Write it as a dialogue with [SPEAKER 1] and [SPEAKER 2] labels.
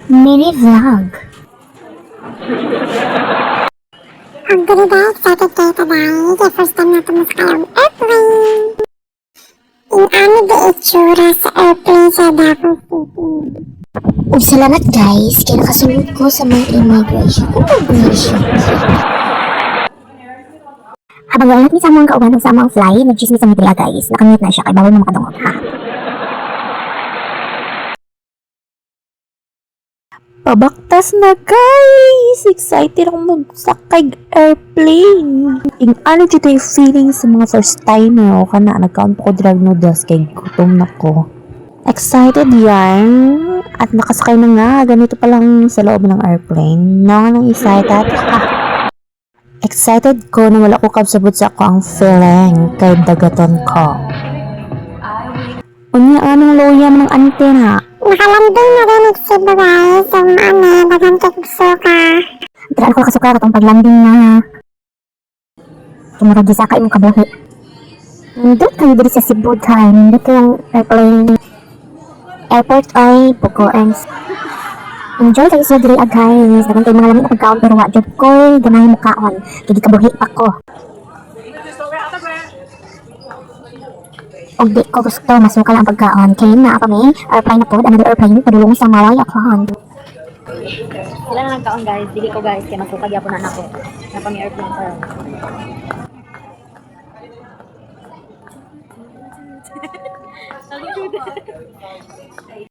[SPEAKER 1] mini vlog.
[SPEAKER 2] Ang ganda, excited kayo today. The first time na tumasakay ang airplane. Ano ba itsura sa airplane sa Davao City?
[SPEAKER 1] Ug salamat guys, kaya nakasunod ko sa mga immigration. Habang lahat ni sa mga kauban sa mga fly, nag-chismis ang mitila guys. Nakamute na siya, kay bawal na makadungog ha.
[SPEAKER 3] Pabaktas na guys! Excited akong magsakay airplane! Ano dito yung feeling sa mga first timer o kana nagkaon ko drag noodles kay gutom na ko. Excited yan! At nakasakay na nga, ganito pa lang sa loob ng airplane. Nang excited excited ko na wala ko kabsabot sa ako ang feeling kay dagaton ko. Unya anong loya ng antena?
[SPEAKER 2] Nakalanding na rin si Bagay sa dagang kiksuka.
[SPEAKER 1] Tiraan ko kasuka katong paglanding na. Tumurag sa kay mo kabuhi. Nindot kayo diri sa Cebu time. Nindot yung airplane. Airport ay Buko Ernst. Enjoy kayo sa diri guys. Dagan kayo mga lamig na pagkaon pero wa jud ko ganay mukhaon. Kaya kabuhi pa ko. Og di ko gusto masukal ang pagkaon. Kaya na kami airplane na po. Another airplane padulong sa Malaya Kwan.
[SPEAKER 4] Sila na nagkaon guys, dili ko guys, kaya masukag yapon na nako. Na pang airplane pa.